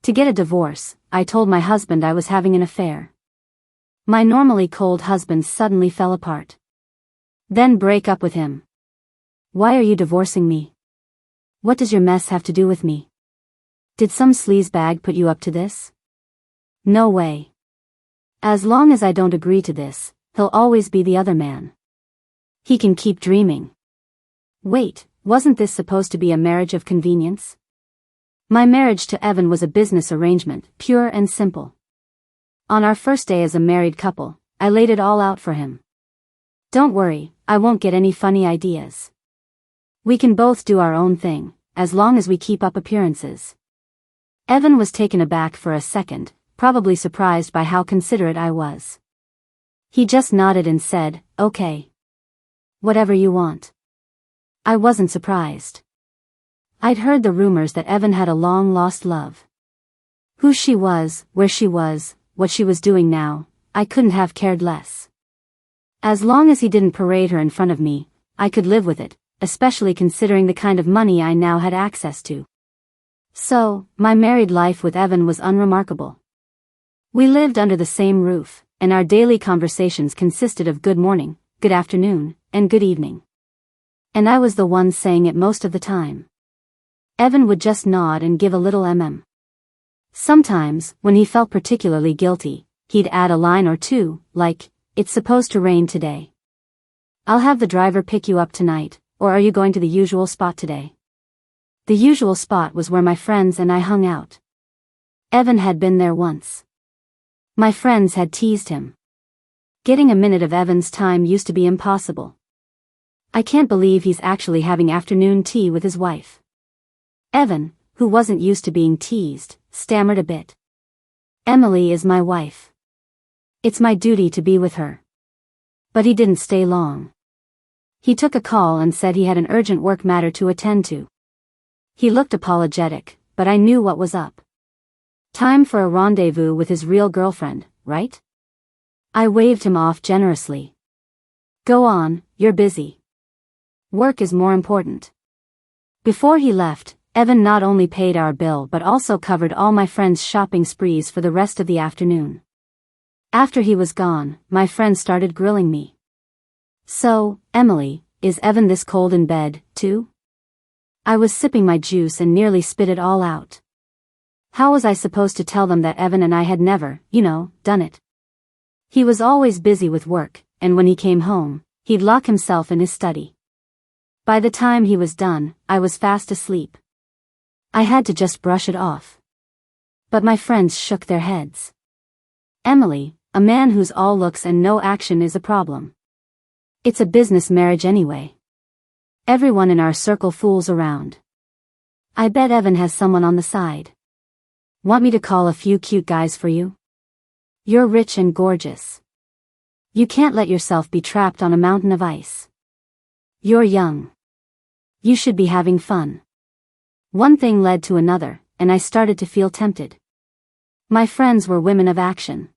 To get a divorce, I told my husband I was having an affair. My normally cold husband suddenly fell apart. Then break up with him. Why are you divorcing me? What does your mess have to do with me? Did some sleazebag put you up to this? No way. As long as I don't agree to this, he'll always be the other man. He can keep dreaming. Wait, wasn't this supposed to be a marriage of convenience? My marriage to Evan was a business arrangement, pure and simple. On our first day as a married couple, I laid it all out for him. Don't worry, I won't get any funny ideas. We can both do our own thing, as long as we keep up appearances. Evan was taken aback for a second, probably surprised by how considerate I was. He just nodded and said, "Okay. Whatever you want." I wasn't surprised. I'd heard the rumors that Evan had a long-lost love. Who she was, where she was, what she was doing now, I couldn't have cared less. As long as he didn't parade her in front of me, I could live with it, especially considering the kind of money I now had access to. So, my married life with Evan was unremarkable. We lived under the same roof, and our daily conversations consisted of good morning, good afternoon, and good evening. And I was the one saying it most of the time. Evan would just nod and give a little Sometimes, when he felt particularly guilty, he'd add a line or two, like, "It's supposed to rain today. I'll have the driver pick you up tonight, or are you going to the usual spot today?" The usual spot was where my friends and I hung out. Evan had been there once. My friends had teased him. Getting a minute of Evan's time used to be impossible. I can't believe he's actually having afternoon tea with his wife. Evan, who wasn't used to being teased, stammered a bit. "Emily is my wife. It's my duty to be with her." But he didn't stay long. He took a call and said he had an urgent work matter to attend to. He looked apologetic, but I knew what was up. Time for a rendezvous with his real girlfriend, right? I waved him off generously. "Go on, you're busy. Work is more important." Before he left, Evan not only paid our bill but also covered all my friends' shopping sprees for the rest of the afternoon. After he was gone, my friends started grilling me. "So, Emily, is Evan this cold in bed, too?" I was sipping my juice and nearly spit it all out. How was I supposed to tell them that Evan and I had never, done it? He was always busy with work, and when he came home, he'd lock himself in his study. By the time he was done, I was fast asleep. I had to just brush it off. But my friends shook their heads. "Emily, a man who's all looks and no action is a problem. It's a business marriage anyway. Everyone in our circle fools around. I bet Evan has someone on the side. Want me to call a few cute guys for you? You're rich and gorgeous. You can't let yourself be trapped on a mountain of ice. You're young. You should be having fun." One thing led to another, and I started to feel tempted. My friends were women of action.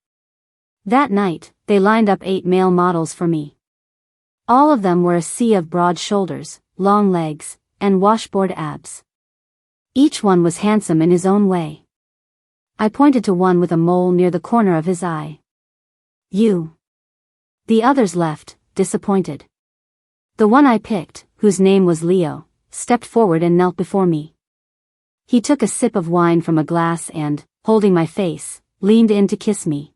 That night, they lined up 8 male models for me. All of them were a sea of broad shoulders, long legs, and washboard abs. Each one was handsome in his own way. I pointed to one with a mole near the corner of his eye. "You." The others left, disappointed. The one I picked, whose name was Leo, stepped forward and knelt before me. He took a sip of wine from a glass and, holding my face, leaned in to kiss me.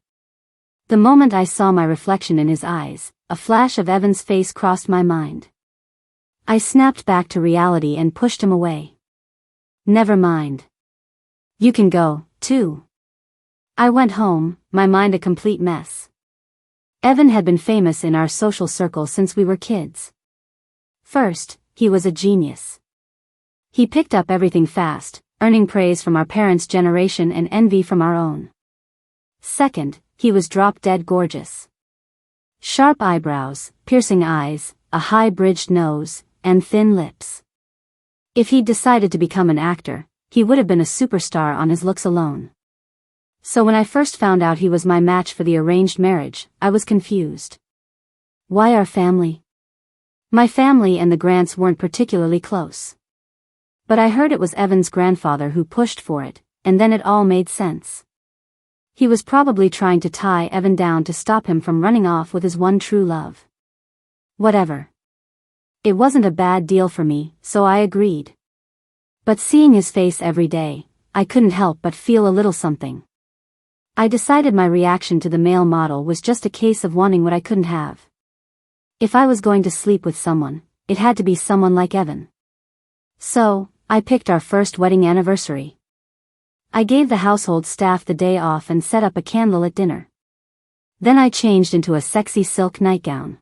The moment I saw my reflection in his eyes, a flash of Evan's face crossed my mind. I snapped back to reality and pushed him away. "Never mind. You can go, too." I went home, my mind a complete mess. Evan had been famous in our social circle since we were kids. First, he was a genius. He picked up everything fast, earning praise from our parents' generation and envy from our own. Second, he was drop-dead gorgeous. Sharp eyebrows, piercing eyes, a high-bridged nose, and thin lips. If he'd decided to become an actor, he would have been a superstar on his looks alone. So when I first found out he was my match for the arranged marriage, I was confused. Why our family? My family and the Grants weren't particularly close. But I heard it was Evan's grandfather who pushed for it, and then it all made sense. He was probably trying to tie Evan down to stop him from running off with his one true love. Whatever. It wasn't a bad deal for me, so I agreed. But seeing his face every day, I couldn't help but feel a little something. I decided my reaction to the male model was just a case of wanting what I couldn't have. If I was going to sleep with someone, it had to be someone like Evan. So, I picked our first wedding anniversary. I gave the household staff the day off and set up a candlelit dinner. Then I changed into a sexy silk nightgown.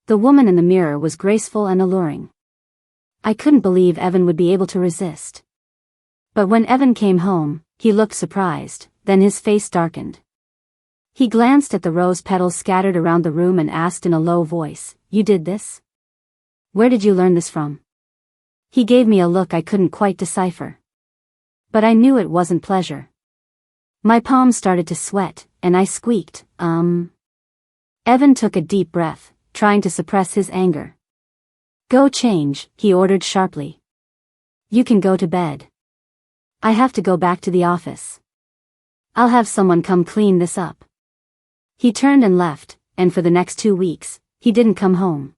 The woman in the mirror was graceful and alluring. I couldn't believe Evan would be able to resist. But when Evan came home, he looked surprised, then his face darkened. He glanced at the rose petals scattered around the room and asked in a low voice, "You did this? Where did you learn this from?" He gave me a look I couldn't quite decipher. But I knew it wasn't pleasure. My palms started to sweat, and I squeaked, Evan took a deep breath, trying to suppress his anger. "Go change," he ordered sharply. "You can go to bed. I have to go back to the office. I'll have someone come clean this up." He turned and left, and for the next 2 weeks, he didn't come home.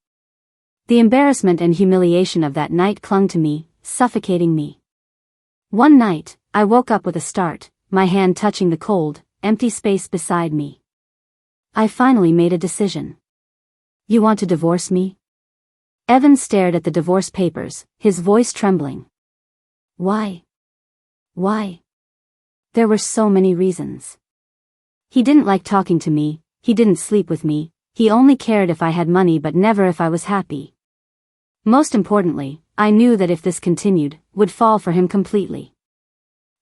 The embarrassment and humiliation of that night clung to me, suffocating me. One night, I woke up with a start, my hand touching the cold, empty space beside me. I finally made a decision. "You want to divorce me?" Evan stared at the divorce papers, his voice trembling. Why? Why? There were so many reasons. He didn't like talking to me, he didn't sleep with me, he only cared if I had money but never if I was happy. Most importantly, I knew that if this continued, would fall for him completely.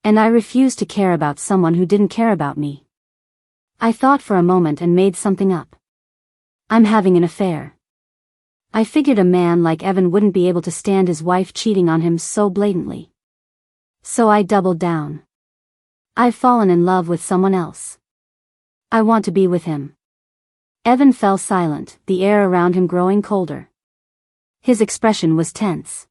And I refused to care about someone who didn't care about me. I thought for a moment and made something up. I'm having an affair. I figured a man like Evan wouldn't be able to stand his wife cheating on him so blatantly. So I doubled down. I've fallen in love with someone else. I want to be with him. Evan fell silent, the air around him growing colder. His expression was tense.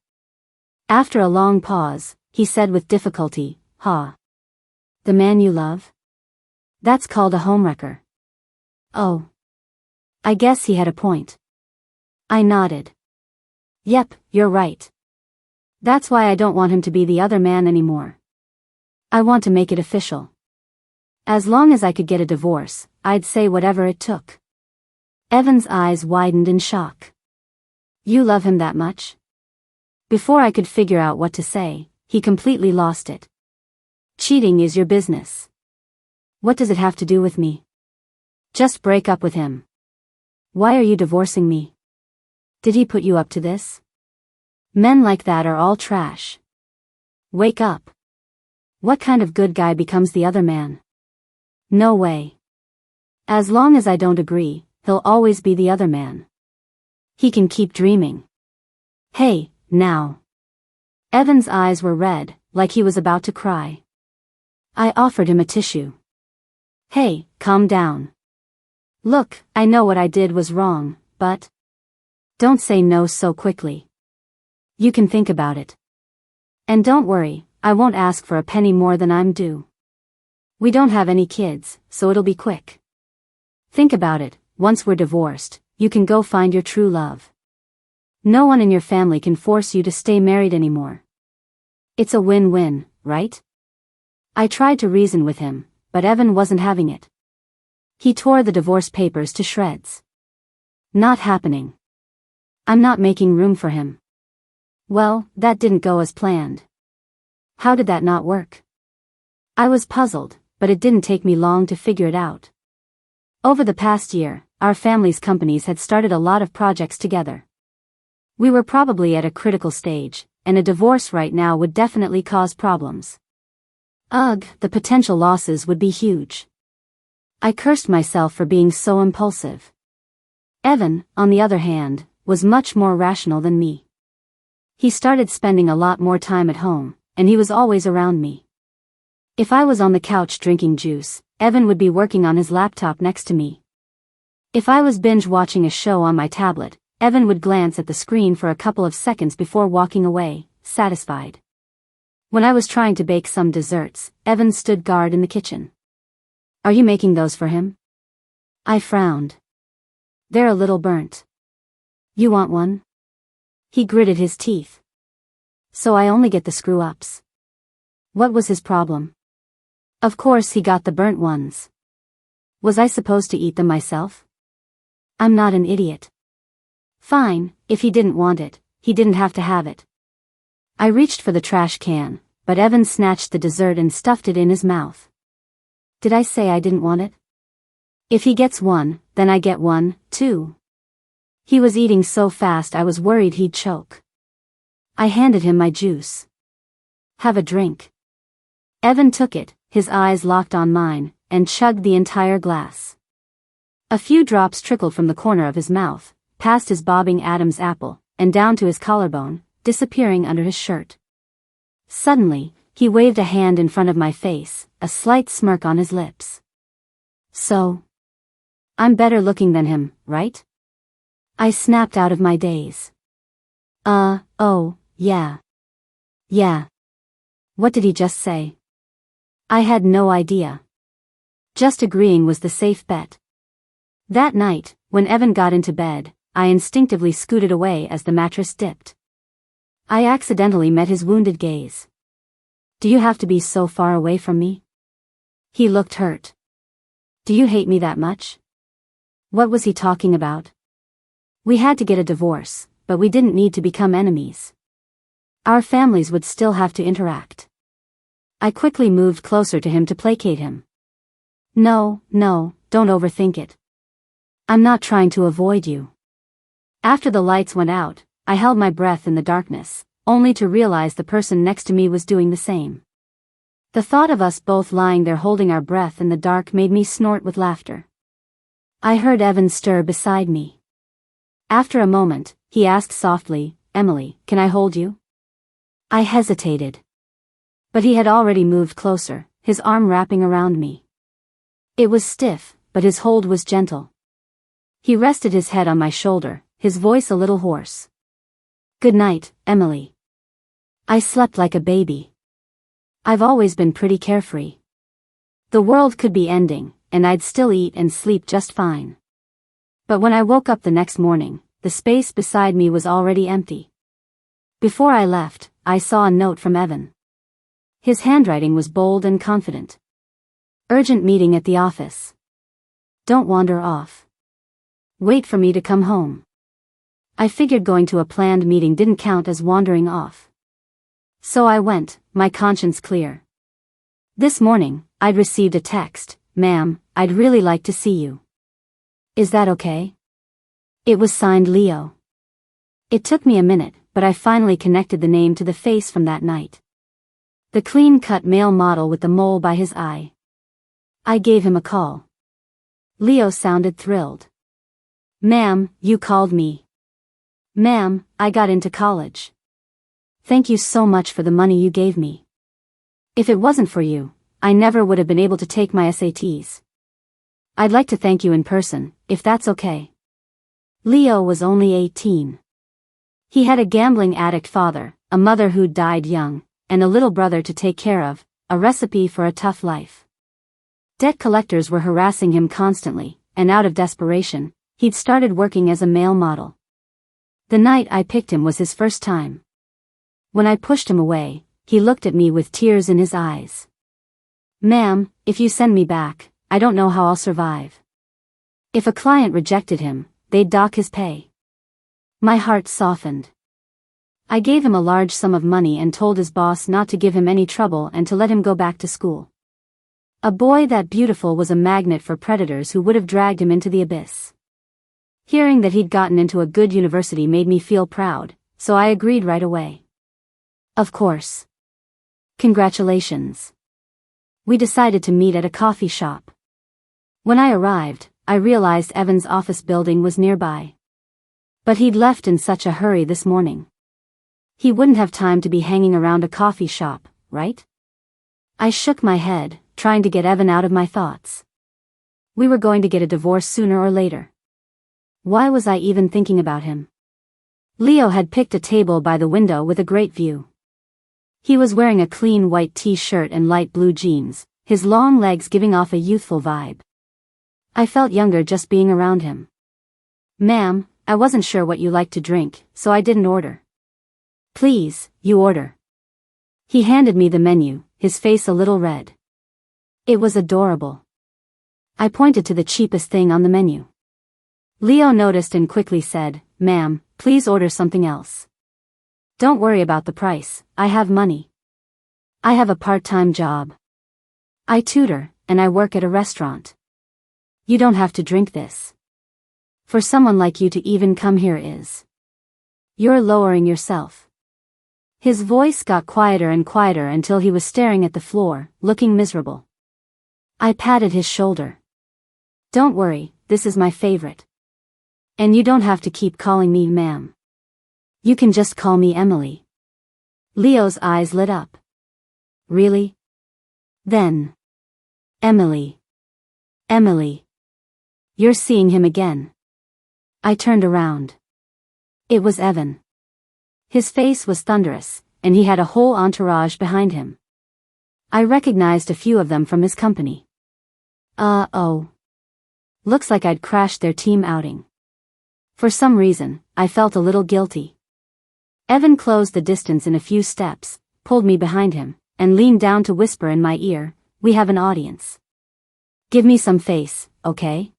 After a long pause, he said with difficulty, "The man you love? That's called a homewrecker." Oh. I guess he had a point. I nodded. Yep, you're right. That's why I don't want him to be the other man anymore. I want to make it official. As long as I could get a divorce, I'd say whatever it took. Evan's eyes widened in shock. You love him that much? Before I could figure out what to say, he completely lost it. Cheating is your business. What does it have to do with me? Just break up with him. Why are you divorcing me? Did he put you up to this? Men like that are all trash. Wake up. What kind of good guy becomes the other man? No way. As long as I don't agree, he'll always be the other man. He can keep dreaming. Hey, now. Evan's eyes were red, like he was about to cry. I offered him a tissue. Hey, calm down. Look, I know what I did was wrong, but don't say no so quickly. You can think about it. And don't worry, I won't ask for a penny more than I'm due. We don't have any kids, so it'll be quick. Think about it, once we're divorced, you can go find your true love. No one in your family can force you to stay married anymore. It's a win-win, right? I tried to reason with him, but Evan wasn't having it. He tore the divorce papers to shreds. Not happening. I'm not making room for him. Well, that didn't go as planned. How did that not work? I was puzzled, but it didn't take me long to figure it out. Over the past year, our family's companies had started a lot of projects together. We were probably at a critical stage, and a divorce right now would definitely cause problems. Ugh, the potential losses would be huge. I cursed myself for being so impulsive. Evan, on the other hand, was much more rational than me. He started spending a lot more time at home, and he was always around me. If I was on the couch drinking juice, Evan would be working on his laptop next to me. If I was binge-watching a show on my tablet, Evan would glance at the screen for a couple of seconds before walking away, satisfied. When I was trying to bake some desserts, Evan stood guard in the kitchen. Are you making those for him? I frowned. They're a little burnt. You want one? He gritted his teeth. So I only get the screw-ups. What was his problem? Of course he got the burnt ones. Was I supposed to eat them myself? I'm not an idiot. Fine, if he didn't want it, he didn't have to have it. I reached for the trash can, but Evan snatched the dessert and stuffed it in his mouth. Did I say I didn't want it? If he gets one, then I get one, too. He was eating so fast I was worried he'd choke. I handed him my juice. Have a drink. Evan took it, his eyes locked on mine, and chugged the entire glass. A few drops trickled from the corner of his mouth, past his bobbing Adam's apple, and down to his collarbone, disappearing under his shirt. Suddenly, he waved a hand in front of my face, a slight smirk on his lips. So? I'm better looking than him, right? I snapped out of my daze. Oh, yeah. Yeah. What did he just say? I had no idea. Just agreeing was the safe bet. That night, when Evan got into bed, I instinctively scooted away as the mattress dipped. I accidentally met his wounded gaze. Do you have to be so far away from me? He looked hurt. Do you hate me that much? What was he talking about? We had to get a divorce, but we didn't need to become enemies. Our families would still have to interact. I quickly moved closer to him to placate him. No, don't overthink it. I'm not trying to avoid you. After the lights went out, I held my breath in the darkness, only to realize the person next to me was doing the same. The thought of us both lying there holding our breath in the dark made me snort with laughter. I heard Evan stir beside me. After a moment, he asked softly, Emily, can I hold you? I hesitated. But he had already moved closer, his arm wrapping around me. It was stiff, but his hold was gentle. He rested his head on my shoulder, his voice a little hoarse. Good night, Emily. I slept like a baby. I've always been pretty carefree. The world could be ending, and I'd still eat and sleep just fine. But when I woke up the next morning, the space beside me was already empty. Before I left, I saw a note from Evan. His handwriting was bold and confident. Urgent meeting at the office. Don't wander off. Wait for me to come home. I figured going to a planned meeting didn't count as wandering off. So I went, my conscience clear. This morning, I'd received a text, Ma'am, I'd really like to see you. Is that okay? It was signed Leo. It took me a minute, but I finally connected the name to the face from that night. The clean-cut male model with the mole by his eye. I gave him a call. Leo sounded thrilled. Ma'am, you called me. Ma'am, I got into college. Thank you so much for the money you gave me. If it wasn't for you, I never would have been able to take my SATs. I'd like to thank you in person, if that's okay. Leo was only 18. He had a gambling addict father, a mother who'd died young, and a little brother to take care of, a recipe for a tough life. Debt collectors were harassing him constantly, and out of desperation, he'd started working as a male model. The night I picked him was his first time. When I pushed him away, he looked at me with tears in his eyes. Ma'am, if you send me back, I don't know how I'll survive. If a client rejected him, they'd dock his pay. My heart softened. I gave him a large sum of money and told his boss not to give him any trouble and to let him go back to school. A boy that beautiful was a magnet for predators who would have dragged him into the abyss. Hearing that he'd gotten into a good university made me feel proud, so I agreed right away. Of course. Congratulations. We decided to meet at a coffee shop. When I arrived, I realized Evan's office building was nearby. But he'd left in such a hurry this morning. He wouldn't have time to be hanging around a coffee shop, right? I shook my head, trying to get Evan out of my thoughts. We were going to get a divorce sooner or later. Why was I even thinking about him? Leo had picked a table by the window with a great view. He was wearing a clean white t-shirt and light blue jeans, his long legs giving off a youthful vibe. I felt younger just being around him. "Ma'am, I wasn't sure what you like to drink, so I didn't order." "Please, you order." He handed me the menu, his face a little red. It was adorable. I pointed to the cheapest thing on the menu. Leo noticed and quickly said, "Ma'am, please order something else." "Don't worry about the price, I have money. I have a part-time job. I tutor, and I work at a restaurant. You don't have to drink this. For someone like you to even come here is. You're lowering yourself." His voice got quieter and quieter until he was staring at the floor, looking miserable. I patted his shoulder. "Don't worry, this is my favorite. And you don't have to keep calling me ma'am. You can just call me Emily." Leo's eyes lit up. "Really? Then. Emily. Emily. You're seeing him again." I turned around. It was Evan. His face was thunderous, and he had a whole entourage behind him. I recognized a few of them from his company. Oh. Looks like I'd crashed their team outing. For some reason, I felt a little guilty. Evan closed the distance in a few steps, pulled me behind him, and leaned down to whisper in my ear, "We have an audience. Give me some face, okay?"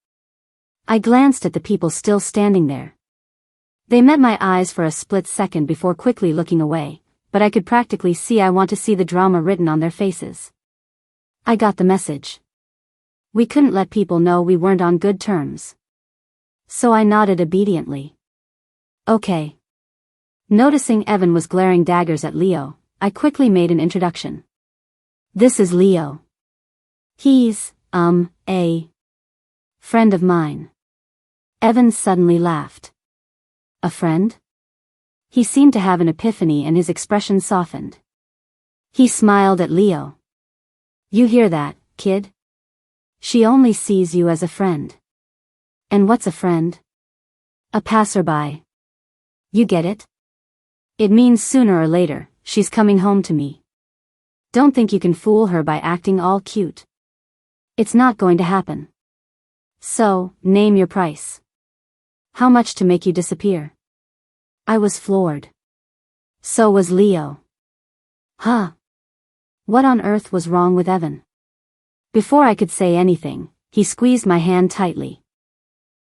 I glanced at the people still standing there. They met my eyes for a split second before quickly looking away, but I could practically see I want to see the drama written on their faces. I got the message. We couldn't let people know we weren't on good terms. So I nodded obediently. "Okay." Noticing Evan was glaring daggers at Leo, I quickly made an introduction. "This is Leo. He's, a friend of mine." Evan suddenly laughed. "A friend?" He seemed to have an epiphany and his expression softened. He smiled at Leo. "You hear that, kid? She only sees you as a friend." "And what's a friend?" "A passerby. You get it? It means sooner or later, she's coming home to me. Don't think you can fool her by acting all cute. It's not going to happen. So, name your price. How much to make you disappear?" I was floored. So was Leo. Huh? What on earth was wrong with Evan? Before I could say anything, he squeezed my hand tightly.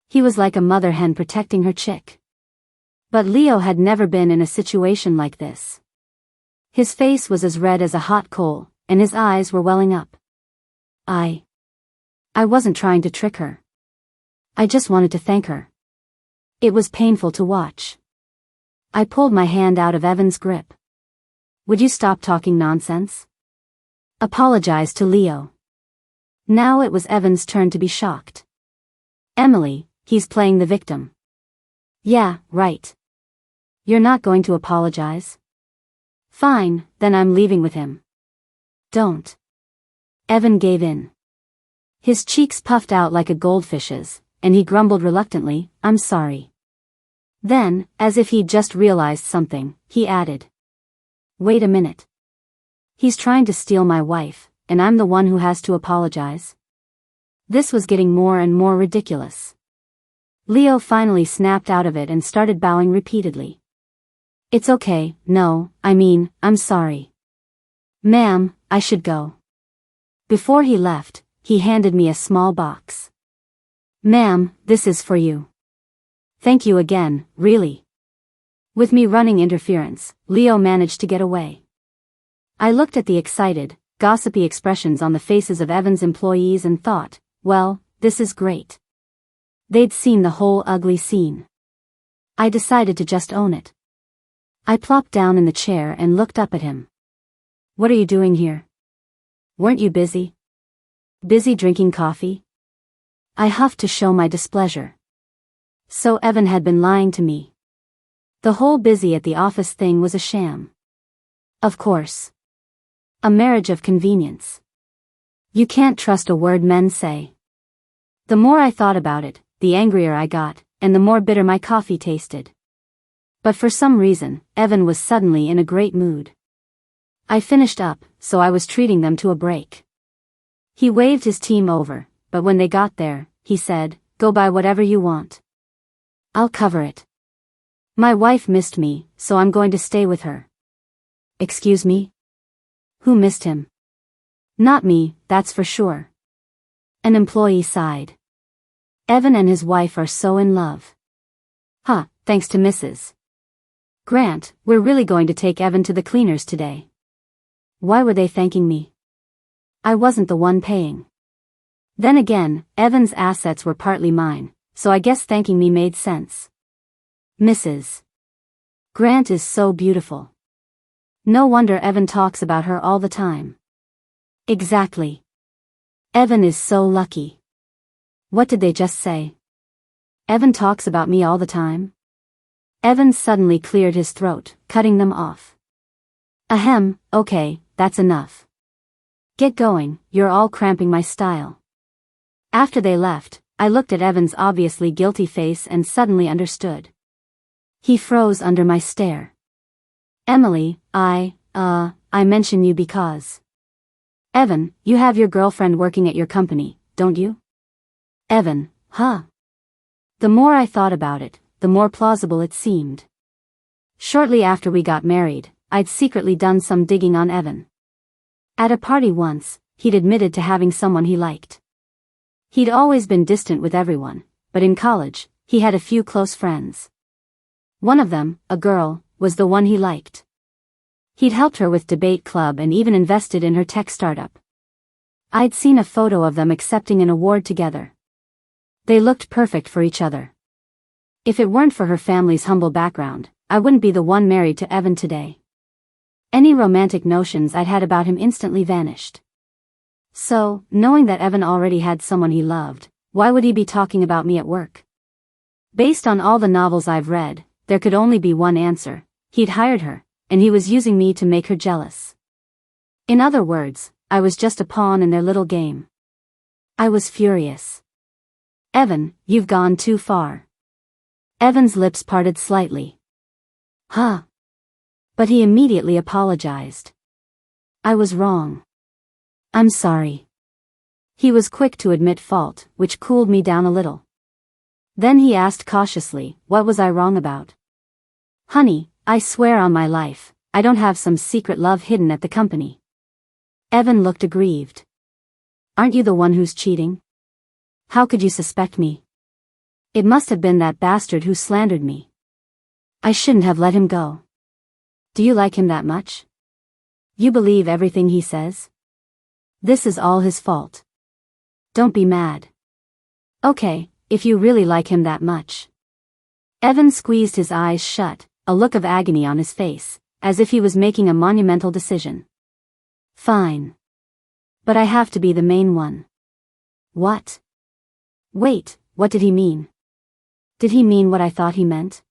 He was like a mother hen protecting her chick. But Leo had never been in a situation like this. His face was as red as a hot coal, and his eyes were welling up. I wasn't trying to trick her. I just wanted to thank her. It was painful to watch. I pulled my hand out of Evan's grip. "Would you stop talking nonsense?" Apologized to Leo. Now it was Evan's turn to be shocked. "Emily, he's playing the victim." "Yeah, right. You're not going to apologize?" "Fine, then I'm leaving with him." "Don't." Evan gave in. His cheeks puffed out like a goldfish's, and he grumbled reluctantly, "I'm sorry." Then, as if he'd just realized something, he added, "Wait a minute. He's trying to steal my wife, and I'm the one who has to apologize?" This was getting more and more ridiculous. Leo finally snapped out of it and started bowing repeatedly. "It's okay, no, I'm sorry. Ma'am, I should go." Before he left, he handed me a small box. "Ma'am, this is for you." "Thank you again, really." With me running interference, Leo managed to get away. I looked at the excited, gossipy expressions on the faces of Evan's employees and thought, well, this is great. They'd seen the whole ugly scene. I decided to just own it. I plopped down in the chair and looked up at him. "What are you doing here? Weren't you busy? Busy drinking coffee?" I huffed to show my displeasure. So Evan had been lying to me. The whole busy at the office thing was a sham. Of course. A marriage of convenience. You can't trust a word men say. The more I thought about it, the angrier I got, and the more bitter my coffee tasted. But for some reason, Evan was suddenly in a great mood. I finished up, so I was treating them to a break. He waved his team over, but when they got there, he said, "Go buy whatever you want. I'll cover it. My wife missed me, so I'm going to stay with her." Excuse me? Who missed him? Not me, that's for sure. An employee sighed. Evan and his wife are so in love. Huh, thanks to Mrs. Grant, we're really going to take Evan to the cleaners today. Why were they thanking me? I wasn't the one paying. Then again, Evan's assets were partly mine, so I guess thanking me made sense. Mrs. Grant is so beautiful. No wonder Evan talks about her all the time. Exactly. Evan is so lucky. What did they just say? Evan talks about me all the time? Evan suddenly cleared his throat, cutting them off. Ahem, okay, that's enough. Get going, you're all cramping my style. After they left, I looked at Evan's obviously guilty face and suddenly understood. He froze under my stare. Emily, I mention you because. Evan, you have your girlfriend working at your company, don't you? Evan, huh? The more I thought about it, the more plausible it seemed. Shortly after we got married, I'd secretly done some digging on Evan. At a party once, he'd admitted to having someone he liked. He'd always been distant with everyone, but in college, he had a few close friends. One of them, a girl, was the one he liked. He'd helped her with debate club and even invested in her tech startup. I'd seen a photo of them accepting an award together. They looked perfect for each other. If it weren't for her family's humble background, I wouldn't be the one married to Evan today. Any romantic notions I'd had about him instantly vanished. So, knowing that Evan already had someone he loved, why would he be talking about me at work? Based on all the novels I've read, there could only be one answer. He'd hired her, and he was using me to make her jealous. In other words, I was just a pawn in their little game. I was furious. Evan, you've gone too far. Evan's lips parted slightly. Huh? But he immediately apologized. I was wrong. I'm sorry. He was quick to admit fault, which cooled me down a little. Then he asked cautiously, what was I wrong about? Honey, I swear on my life, I don't have some secret love hidden at the company. Evan looked aggrieved. Aren't you the one who's cheating? How could you suspect me? It must have been that bastard who slandered me. I shouldn't have let him go. Do you like him that much? You believe everything he says? This is all his fault. Don't be mad. Okay, if you really like him that much. Evan squeezed his eyes shut, a look of agony on his face, as if he was making a monumental decision. Fine. But I have to be the main one. What? Wait, what did he mean? Did he mean what I thought he meant?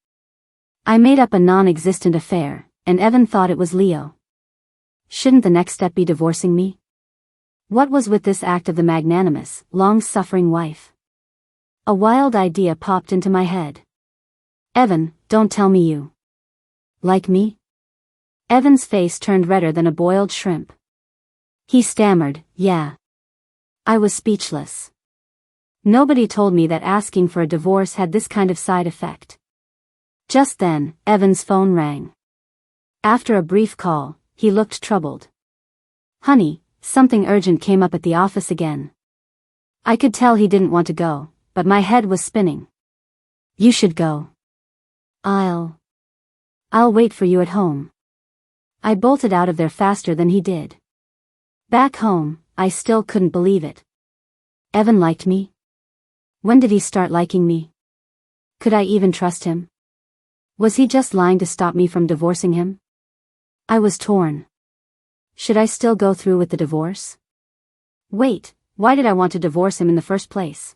I made up a non-existent affair, and Evan thought it was Leo. Shouldn't the next step be divorcing me? What was with this act of the magnanimous, long-suffering wife? A wild idea popped into my head. Evan, don't tell me you like me? Evan's face turned redder than a boiled shrimp. He stammered, yeah. I was speechless. Nobody told me that asking for a divorce had this kind of side effect. Just then, Evan's phone rang. After a brief call, he looked troubled. Honey, something urgent came up at the office again. I could tell he didn't want to go, but my head was spinning. You should go. I'll wait for you at home. I bolted out of there faster than he did. Back home, I still couldn't believe it. Evan liked me? When did he start liking me? Could I even trust him? Was he just lying to stop me from divorcing him? I was torn. Should I still go through with the divorce? Wait, why did I want to divorce him in the first place?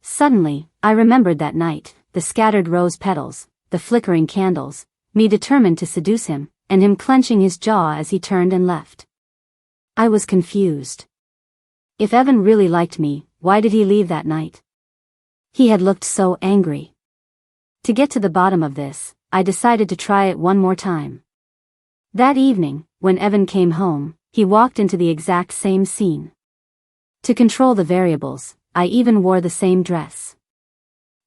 Suddenly, I remembered that night, the scattered rose petals, the flickering candles, me determined to seduce him, and him clenching his jaw as he turned and left. I was confused. If Evan really liked me, why did he leave that night? He had looked so angry. To get to the bottom of this, I decided to try it one more time. That evening, when Evan came home, he walked into the exact same scene. To control the variables, I even wore the same dress.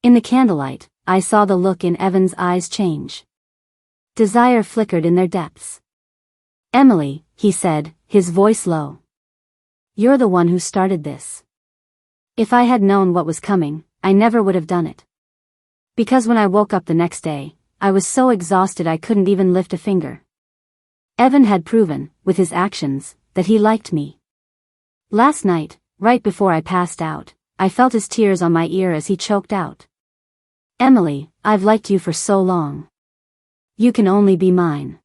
In the candlelight, I saw the look in Evan's eyes change. Desire flickered in their depths. "Emily," he said, his voice low. "You're the one who started this. If I had known what was coming, I never would have done it. Because when I woke up the next day, I was so exhausted I couldn't even lift a finger." Evan had proven, with his actions, that he liked me. Last night, right before I passed out, I felt his tears on my ear as he choked out, "Emily, I've liked you for so long. You can only be mine."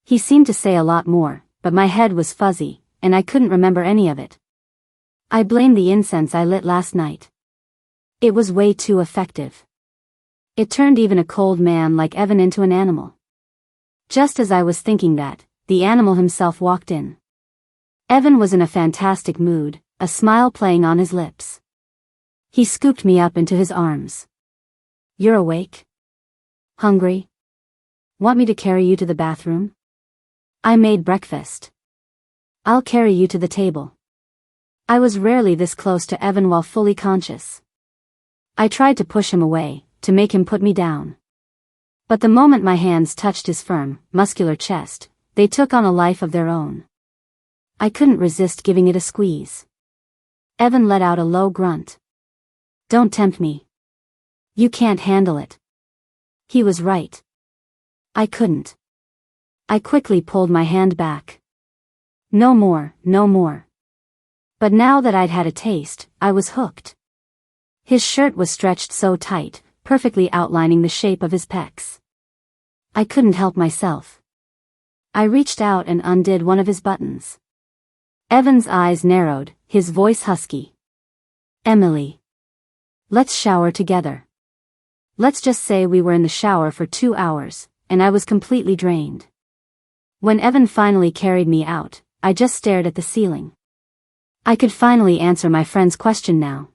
He seemed to say a lot more, but my head was fuzzy, and I couldn't remember any of it. I blamed the incense I lit last night. It was way too effective. It turned even a cold man like Evan into an animal. Just as I was thinking that, the animal himself walked in. Evan was in a fantastic mood, a smile playing on his lips. He scooped me up into his arms. "You're awake? Hungry? Want me to carry you to the bathroom? I made breakfast. I'll carry you to the table." I was rarely this close to Evan while fully conscious. I tried to push him away, to make him put me down. But the moment my hands touched his firm, muscular chest, they took on a life of their own. I couldn't resist giving it a squeeze. Evan let out a low grunt. "Don't tempt me. You can't handle it." He was right. I couldn't. I quickly pulled my hand back. No more, no more. But now that I'd had a taste, I was hooked. His shirt was stretched so tight, perfectly outlining the shape of his pecs. I couldn't help myself. I reached out and undid one of his buttons. Evan's eyes narrowed, his voice husky. "Emily. Let's shower together." Let's just say we were in the shower for 2 hours, and I was completely drained. When Evan finally carried me out, I just stared at the ceiling. I could finally answer my friend's question now.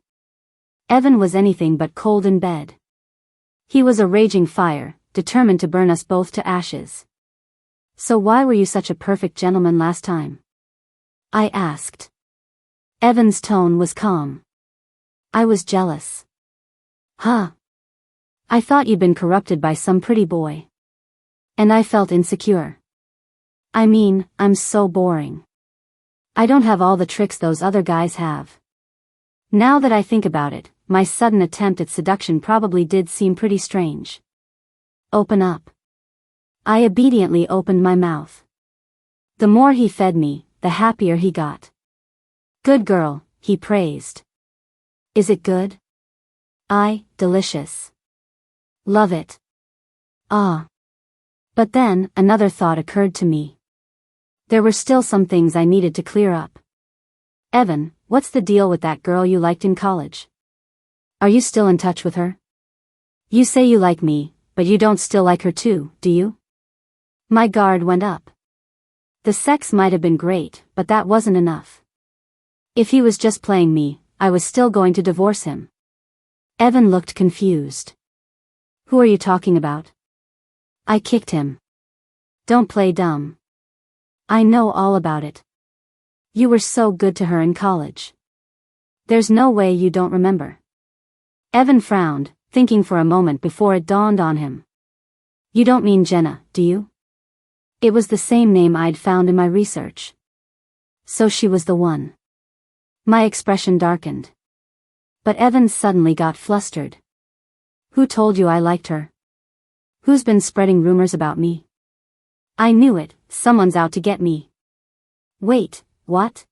Evan was anything but cold in bed. He was a raging fire, determined to burn us both to ashes. "So why were you such a perfect gentleman last time?" I asked. Evan's tone was calm. "I was jealous." "Huh? I thought you'd been corrupted by some pretty boy. And I felt insecure. I mean, I'm so boring. I don't have all the tricks those other guys have." Now that I think about it, my sudden attempt at seduction probably did seem pretty strange. "Open up." I obediently opened my mouth. The more he fed me, the happier he got. "Good girl," he praised. "Is it good?" Delicious. Love it." "Ah." But then, another thought occurred to me. There were still some things I needed to clear up. "Evan, what's the deal with that girl you liked in college? Are you still in touch with her? You say you like me, but you don't still like her too, do you?" My guard went up. The sex might have been great, but that wasn't enough. If he was just playing me, I was still going to divorce him. Evan looked confused. "Who are you talking about?" I kicked him. "Don't play dumb. I know all about it. You were so good to her in college. There's no way you don't remember." Evan frowned, thinking for a moment before it dawned on him. "You don't mean Jenna, do you?" It was the same name I'd found in my research. So she was the one. My expression darkened. But Evan suddenly got flustered. "Who told you I liked her? Who's been spreading rumors about me?" I knew it, someone's out to get me. "Wait, what?"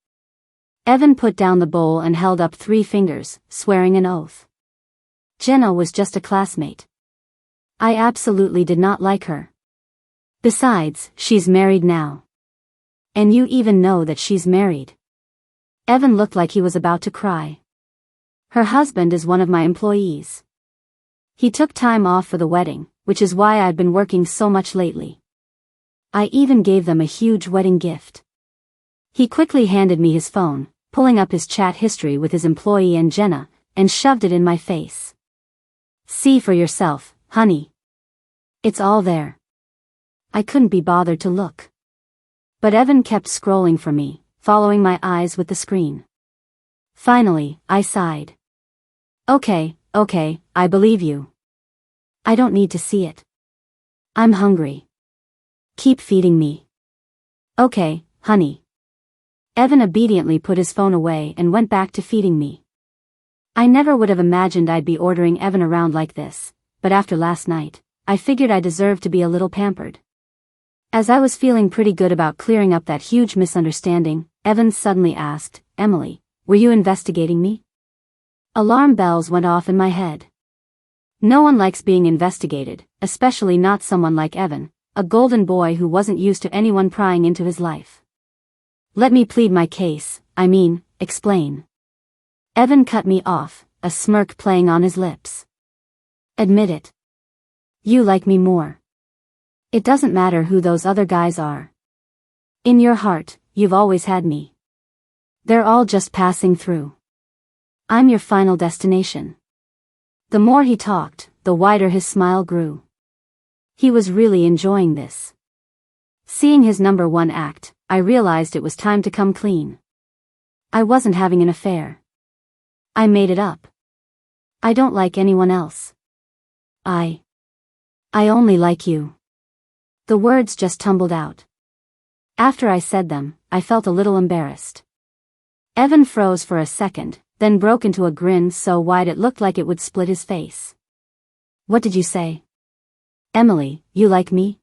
Evan put down the bowl and held up 3 fingers, swearing an oath. "Jenna was just a classmate. I absolutely did not like her. Besides, she's married now. And you even know that she's married." Evan looked like he was about to cry. "Her husband is one of my employees. He took time off for the wedding, which is why I've been working so much lately. I even gave them a huge wedding gift." He quickly handed me his phone, pulling up his chat history with his employee and Jenna, and shoved it in my face. "See for yourself, honey. It's all there." I couldn't be bothered to look. But Evan kept scrolling for me, following my eyes with the screen. Finally, I sighed. Okay, I believe you. I don't need to see it. I'm hungry. Keep feeding me. Okay, honey. Evan obediently put his phone away and went back to feeding me. I never would have imagined I'd be ordering Evan around like this, but after last night, I figured I deserved to be a little pampered. As I was feeling pretty good about clearing up that huge misunderstanding, Evan suddenly asked, "Emily, were you investigating me?" Alarm bells went off in my head. No one likes being investigated, especially not someone like Evan, a golden boy who wasn't used to anyone prying into his life. "Let me plead my case, explain." Evan cut me off, a smirk playing on his lips. "Admit it. You like me more. It doesn't matter who those other guys are. In your heart, you've always had me. They're all just passing through. I'm your final destination." The more he talked, the wider his smile grew. He was really enjoying this. Seeing his number one act, I realized it was time to come clean. I wasn't having an affair. I made it up. I don't like anyone else. I only like you. The words just tumbled out. After I said them, I felt a little embarrassed. Evan froze for a second, then broke into a grin so wide it looked like it would split his face. "What did you say?" "Emily, you like me?"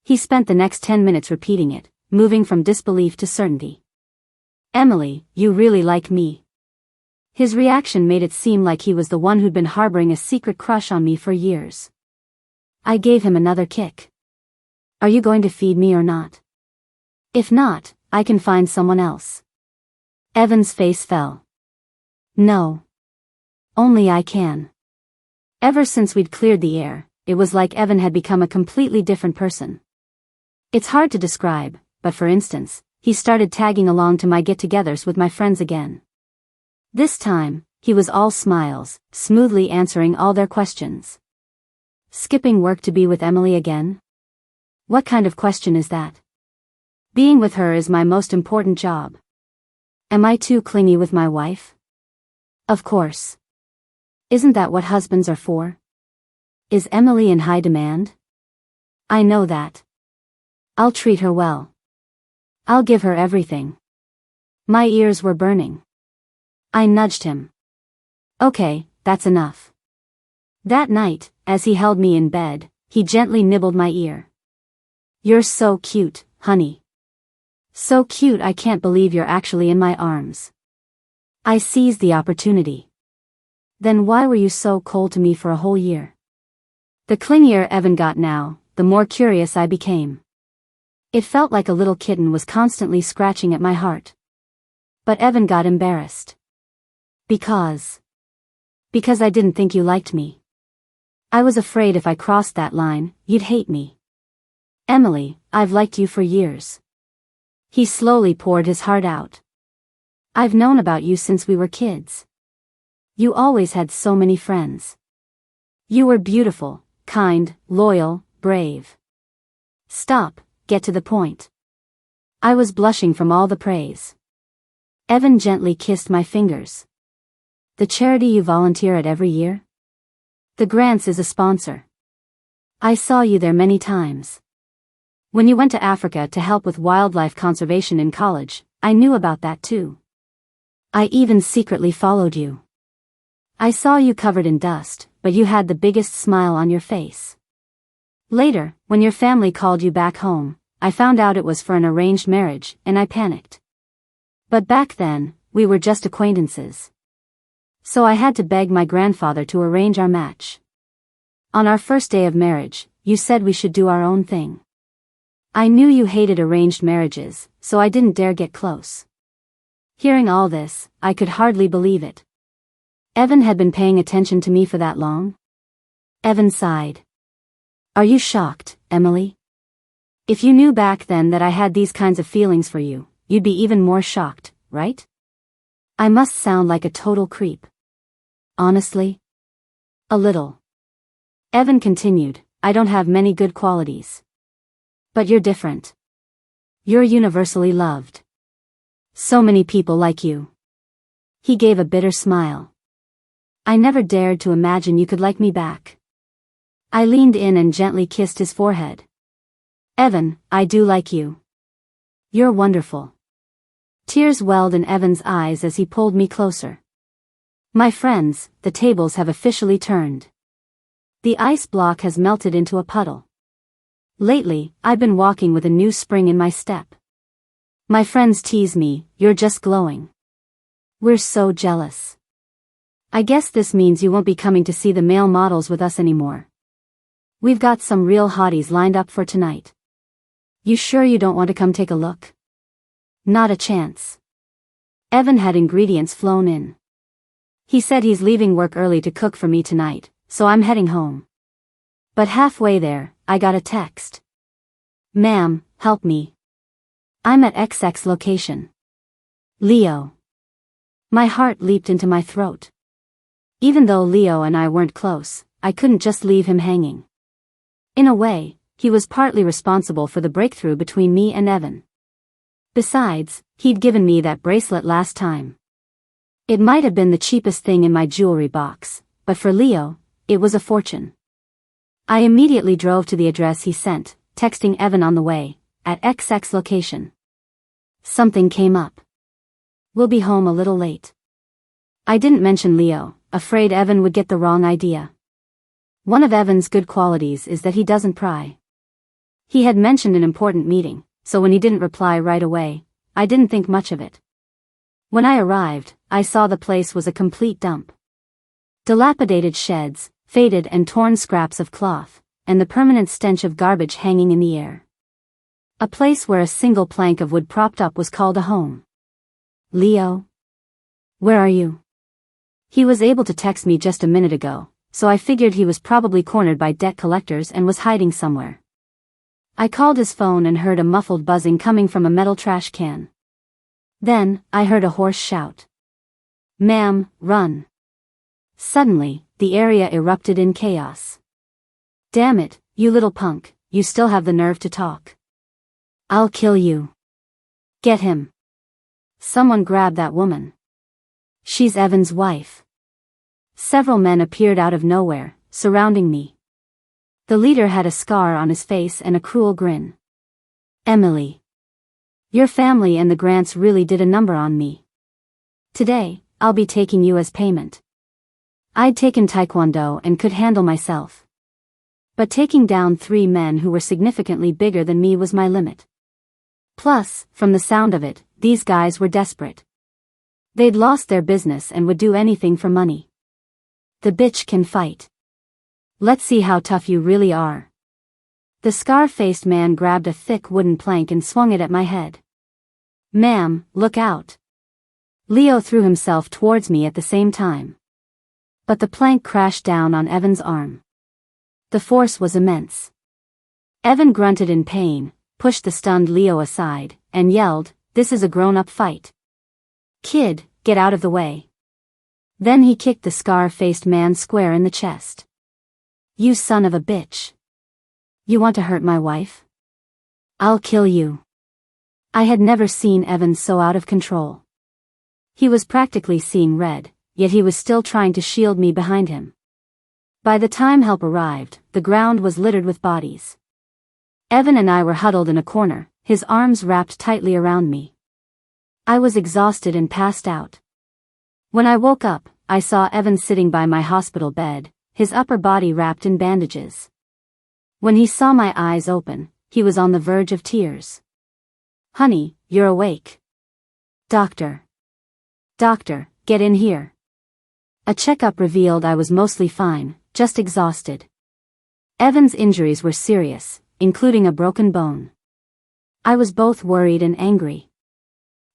He spent the next 10 minutes repeating it, moving from disbelief to certainty. "Emily, you really like me?" His reaction made it seem like he was the one who'd been harboring a secret crush on me for years. I gave him another kick. "Are you going to feed me or not? If not, I can find someone else." Evan's face fell. "No. Only I can." Ever since we'd cleared the air, it was like Evan had become a completely different person. It's hard to describe, but for instance, he started tagging along to my get-togethers with my friends again. This time, he was all smiles, smoothly answering all their questions. Skipping work to be with Emily again? What kind of question is that? Being with her is my most important job. Am I too clingy with my wife? Of course. Isn't that what husbands are for? Is Emily in high demand? I know that. I'll treat her well. I'll give her everything. My ears were burning. I nudged him. Okay, that's enough. That night, as he held me in bed, he gently nibbled my ear. "You're so cute, honey. So cute I can't believe you're actually in my arms." I seized the opportunity. "Then why were you so cold to me for a whole year?" The clingier Evan got now, the more curious I became. It felt like a little kitten was constantly scratching at my heart. But Evan got embarrassed. Because I didn't think you liked me. I was afraid if I crossed that line, you'd hate me. Emily, I've liked you for years." He slowly poured his heart out. "I've known about you since we were kids. You always had so many friends. You were beautiful, kind, loyal, brave." "Stop, get to the point." I was blushing from all the praise. Evan gently kissed my fingers. "The charity you volunteer at every year? The Grants is a sponsor. I saw you there many times. When you went to Africa to help with wildlife conservation in college, I knew about that too. I even secretly followed you. I saw you covered in dust, but you had the biggest smile on your face. Later, when your family called you back home, I found out it was for an arranged marriage, and I panicked. But back then, we were just acquaintances. So I had to beg my grandfather to arrange our match. On our first day of marriage, you said we should do our own thing. I knew you hated arranged marriages, so I didn't dare get close." Hearing all this, I could hardly believe it. Evan had been paying attention to me for that long? Evan sighed. "Are you shocked, Emily? If you knew back then that I had these kinds of feelings for you, you'd be even more shocked, right? I must sound like a total creep. Honestly? A little." Evan continued, "I don't have many good qualities. But you're different. You're universally loved. So many people like you. He gave a bitter smile. I never dared to imagine you could like me back. I leaned in and gently kissed his forehead. Evan, I do like you. You're wonderful. Tears welled in Evan's eyes as he pulled me closer. My friends, the tables have officially turned. The ice block has melted into a puddle. Lately, I've been walking with a new spring in my step. My friends tease me, you're just glowing. We're so jealous. I guess this means you won't be coming to see the male models with us anymore. We've got some real hotties lined up for tonight. You sure you don't want to come take a look? Not a chance. Evan had ingredients flown in. He said he's leaving work early to cook for me tonight, so I'm heading home. But halfway there, I got a text. Ma'am, help me. I'm at XX location. Leo. My heart leaped into my throat. Even though Leo and I weren't close, I couldn't just leave him hanging. In a way, he was partly responsible for the breakthrough between me and Evan. Besides, he'd given me that bracelet last time. It might have been the cheapest thing in my jewelry box, but for Leo, it was a fortune. I immediately drove to the address he sent, texting Evan on the way, at XX location. Something came up. We'll be home a little late. I didn't mention Leo, afraid Evan would get the wrong idea. One of Evan's good qualities is that he doesn't pry. He had mentioned an important meeting, so when he didn't reply right away, I didn't think much of it. When I arrived, I saw the place was a complete dump. Dilapidated sheds, faded and torn scraps of cloth, and the permanent stench of garbage hanging in the air. A place where a single plank of wood propped up was called a home. Leo? Where are you? He was able to text me just a minute ago, so I figured he was probably cornered by debt collectors and was hiding somewhere. I called his phone and heard a muffled buzzing coming from a metal trash can. Then, I heard a hoarse shout. Ma'am, run. Suddenly, the area erupted in chaos. Damn it, you little punk, you still have the nerve to talk. I'll kill you. Get him. Someone grab that woman. She's Evan's wife. Several men appeared out of nowhere, surrounding me. The leader had a scar on his face and a cruel grin. Emily. Your family and the Grants really did a number on me. Today, I'll be taking you as payment. I'd taken Taekwondo and could handle myself. But taking down 3 men who were significantly bigger than me was my limit. Plus, from the sound of it, these guys were desperate. They'd lost their business and would do anything for money. The bitch can fight. Let's see how tough you really are. The scar-faced man grabbed a thick wooden plank and swung it at my head. Ma'am, look out. Leo threw himself towards me at the same time. But the plank crashed down on Evan's arm. The force was immense. Evan grunted in pain, pushed the stunned Leo aside, and yelled, "This is a grown-up fight. Kid, get out of the way." Then he kicked the scar-faced man square in the chest. You son of a bitch. You want to hurt my wife? I'll kill you. I had never seen Evan so out of control. He was practically seeing red, yet he was still trying to shield me behind him. By the time help arrived, the ground was littered with bodies. Evan and I were huddled in a corner, his arms wrapped tightly around me. I was exhausted and passed out. When I woke up, I saw Evan sitting by my hospital bed, his upper body wrapped in bandages. When he saw my eyes open, he was on the verge of tears. Honey, you're awake. Doctor. Doctor, get in here. A checkup revealed I was mostly fine, just exhausted. Evan's injuries were serious, including a broken bone. I was both worried and angry.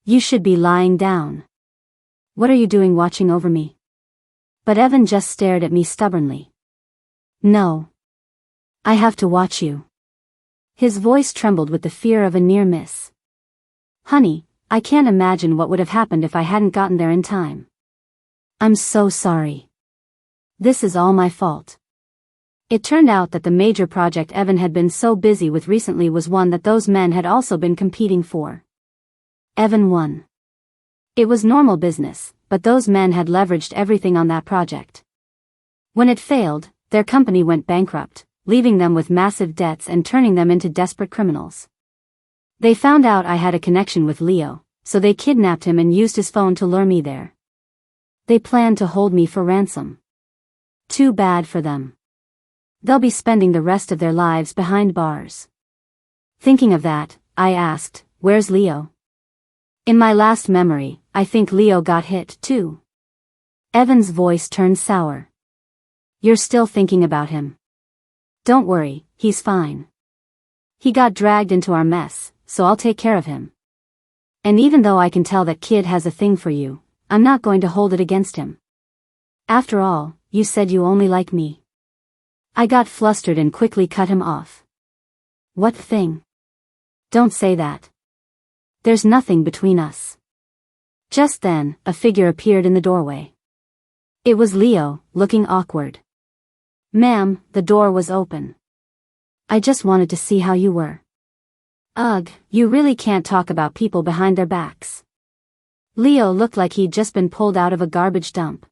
You should be lying down. What are you doing watching over me? But Evan just stared at me stubbornly. No. I have to watch you. His voice trembled with the fear of a near miss. Honey, I can't imagine what would have happened if I hadn't gotten there in time. I'm so sorry. This is all my fault. It turned out that the major project Evan had been so busy with recently was one that those men had also been competing for. Evan won. It was normal business, but those men had leveraged everything on that project. When it failed, their company went bankrupt, leaving them with massive debts and turning them into desperate criminals. They found out I had a connection with Leo, so they kidnapped him and used his phone to lure me there. They planned to hold me for ransom. Too bad for them. They'll be spending the rest of their lives behind bars. Thinking of that, I asked, "Where's Leo?" In my last memory, I think Leo got hit, too. Evan's voice turned sour. You're still thinking about him. Don't worry, he's fine. He got dragged into our mess, so I'll take care of him. And even though I can tell that kid has a thing for you, I'm not going to hold it against him. After all, you said you only like me. I got flustered and quickly cut him off. What thing? Don't say that. There's nothing between us. Just then, a figure appeared in the doorway. It was Leo, looking awkward. Ma'am, the door was open. I just wanted to see how you were. Ugh, you really can't talk about people behind their backs. Leo looked like he'd just been pulled out of a garbage dump.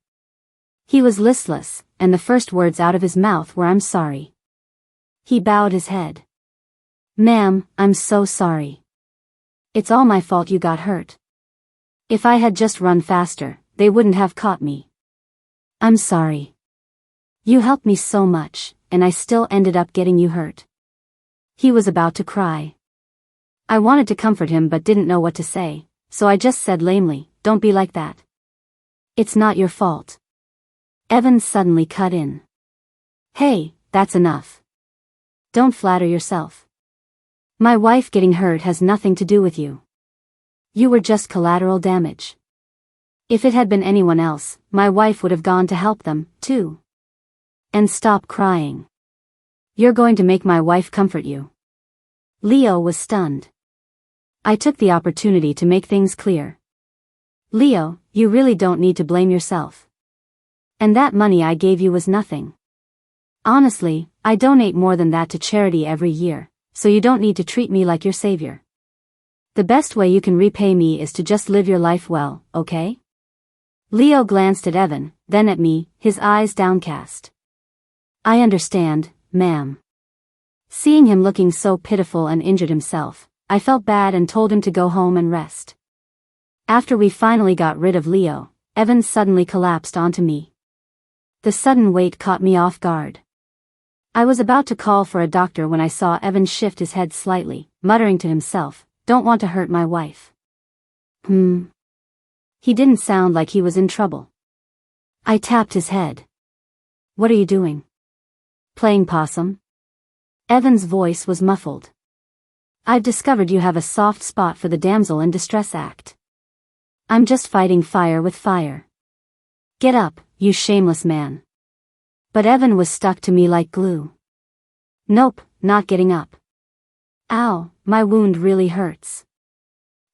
He was listless, and the first words out of his mouth were "I'm sorry." He bowed his head. Ma'am, I'm so sorry. It's all my fault you got hurt. If I had just run faster, they wouldn't have caught me. I'm sorry. You helped me so much, and I still ended up getting you hurt. He was about to cry. I wanted to comfort him but didn't know what to say, so I just said lamely, "Don't be like that. It's not your fault." Evan suddenly cut in. Hey, that's enough. Don't flatter yourself. My wife getting hurt has nothing to do with you. You were just collateral damage. If it had been anyone else, my wife would have gone to help them, too. And stop crying. You're going to make my wife comfort you. Leo was stunned. I took the opportunity to make things clear. Leo, you really don't need to blame yourself. And that money I gave you was nothing. Honestly, I donate more than that to charity every year, so you don't need to treat me like your savior. The best way you can repay me is to just live your life well, okay? Leo glanced at Evan, then at me, his eyes downcast. I understand, ma'am. Seeing him looking so pitiful and injured himself, I felt bad and told him to go home and rest. After we finally got rid of Leo, Evan suddenly collapsed onto me. The sudden weight caught me off guard. I was about to call for a doctor when I saw Evan shift his head slightly, muttering to himself, "Don't want to hurt my wife." He didn't sound like he was in trouble. I tapped his head. What are you doing? Playing possum? Evan's voice was muffled. I've discovered you have a soft spot for the damsel in distress act. I'm just fighting fire with fire. Get up, you shameless man. But Evan was stuck to me like glue. Nope, not getting up. Ow, my wound really hurts.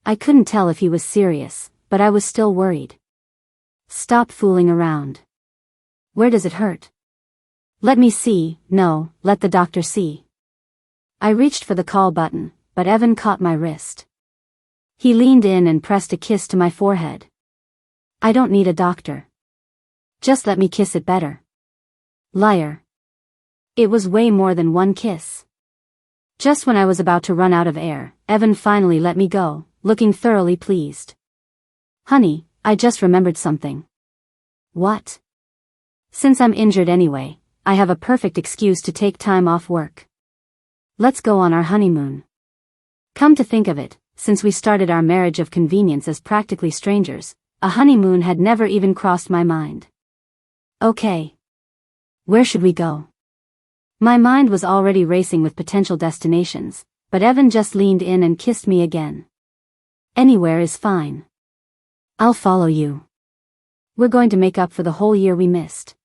I couldn't tell if he was serious, but I was still worried. Stop fooling around. Where does it hurt? Let me see. No, let the doctor see. I reached for the call button, but Evan caught my wrist. He leaned in and pressed a kiss to my forehead. I don't need a doctor. Just let me kiss it better. Liar. It was way more than one kiss. Just when I was about to run out of air, Evan finally let me go, looking thoroughly pleased. Honey, I just remembered something. What? Since I'm injured anyway, I have a perfect excuse to take time off work. Let's go on our honeymoon. Come to think of it, since we started our marriage of convenience as practically strangers, a honeymoon had never even crossed my mind. Okay. Where should we go? My mind was already racing with potential destinations, but Evan just leaned in and kissed me again. Anywhere is fine. I'll follow you. We're going to make up for the whole year we missed.